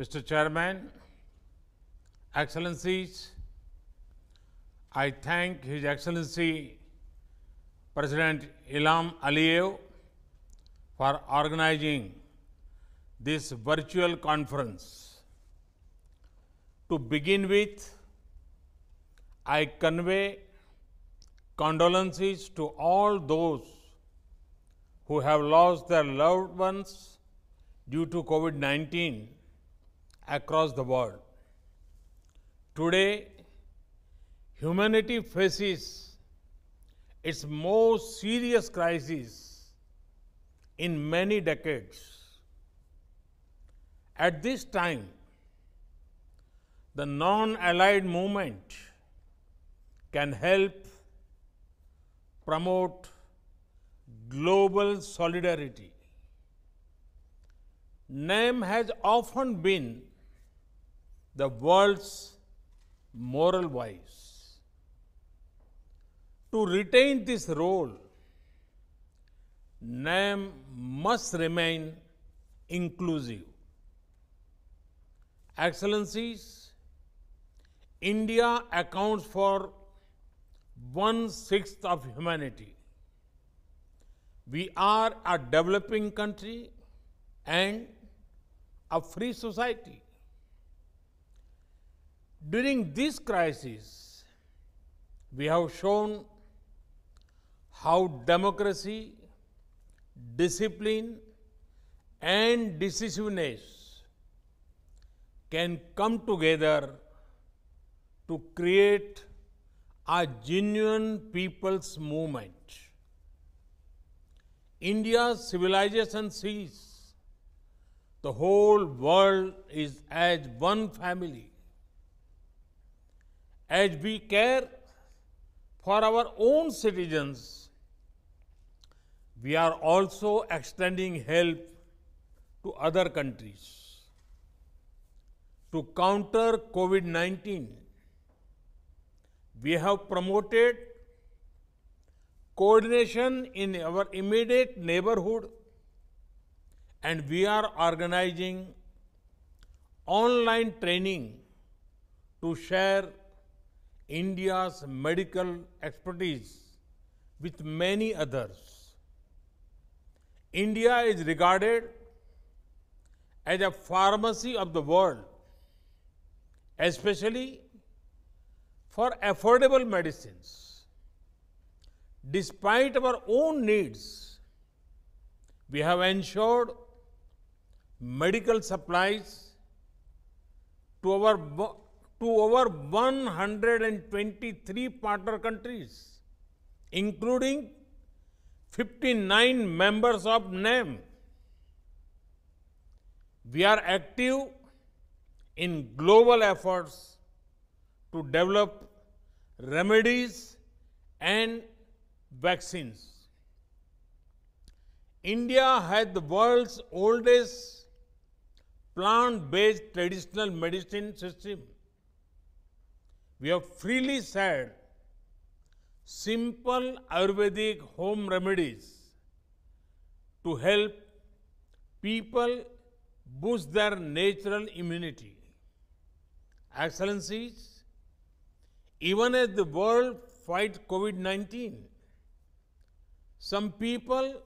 Mr. Chairman, Excellencies, I thank His Excellency President Ilham Aliyev for organizing this virtual conference. To begin with, I convey condolences to all those who have lost their loved ones due to COVID-19 across the world. Today, humanity faces its most serious crisis in many decades. At this time, the non-allied movement can help promote global solidarity. NAM has often been the world's moral voice. To retain this role, NAM must remain inclusive. Excellencies, India accounts for 1/6 of humanity. We are a developing country and a free society. During this crisis, we have shown how democracy, discipline, and decisiveness can come together to create a genuine people's movement. India's civilization sees the whole world is as one family. As we care for our own citizens, we are also extending help to other countries. To counter COVID-19, we have promoted coordination in our immediate neighborhood, and we are organizing online training to share India's medical expertise with many others. India is regarded as a pharmacy of the world, especially for affordable medicines. Despite our own needs, we have ensured medical supplies to over 123 partner countries, including 59 members of NAM. We are active in global efforts to develop remedies and vaccines. India has the world's oldest plant-based traditional medicine system. We have freely shared simple Ayurvedic home remedies to help people boost their natural immunity. Excellencies, even as the world fights COVID-19, some people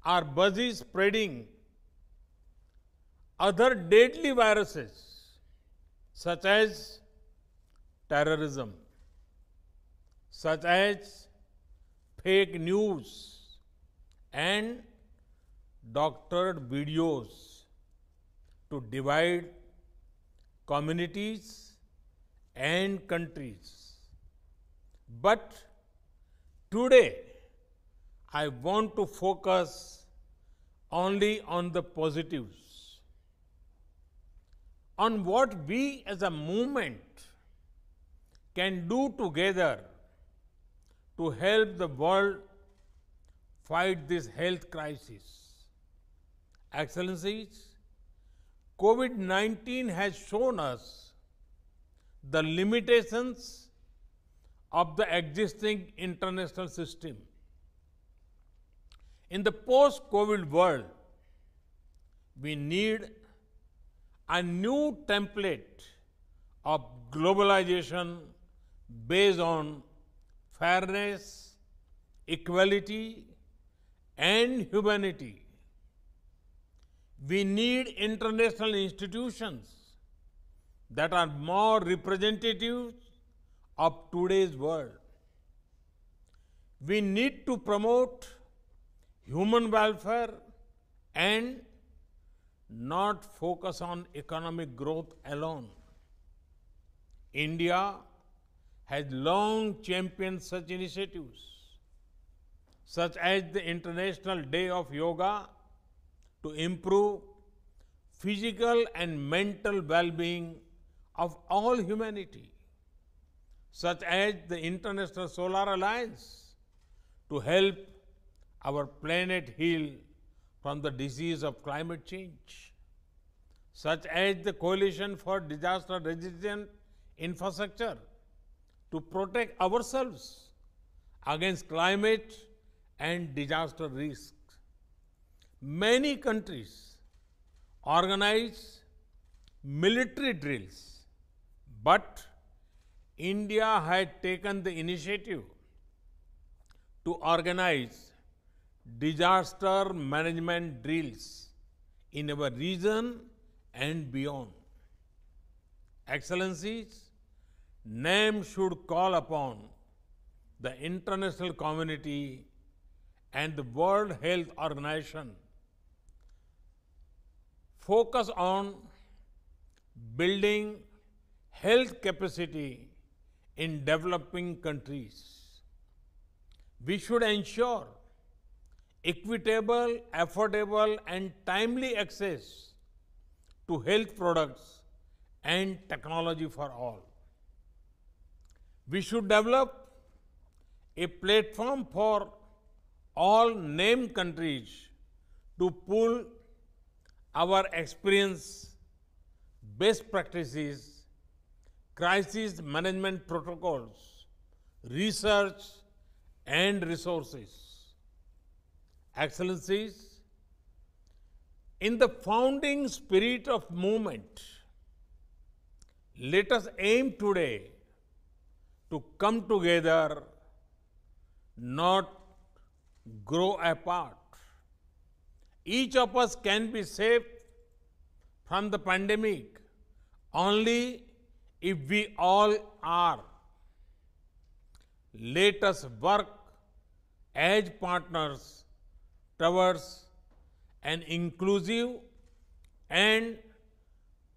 are busy spreading other deadly viruses such as terrorism, such as fake news and doctored videos to divide communities and countries. But today, I want to focus only on the positives, on what we as a movement can do together to help the world fight this health crisis. Excellencies, COVID-19 has shown us the limitations of the existing international system. In the post-COVID world, we need a new template of globalization based on fairness, equality, and humanity. We need international institutions that are more representative of today's world. We need to promote human welfare and not focus on economic growth alone. India has long championed such initiatives, such as the International Day of Yoga, to improve physical and mental well-being of all humanity, such as the International Solar Alliance, to help our planet heal from the disease of climate change, such as the Coalition for Disaster Resistant Infrastructure, to protect ourselves against climate and disaster risks. Many countries organize military drills, but India had taken the initiative to organize disaster management drills in our region and beyond. Excellencies, NAM should call upon the international community and the World Health Organization focus on building health capacity in developing countries. We should ensure equitable, affordable, and timely access to health products and technology for all. We should develop a platform for all named countries to pool our experience, best practices, crisis management protocols, research, and resources. Excellencies, in the founding spirit of movement, let us aim today to come together, not grow apart. Each of us can be saved from the pandemic only if we all are. Let us work as partners towards an inclusive and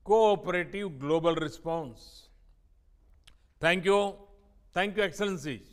cooperative global response. Thank you. Thank you, Excellencies.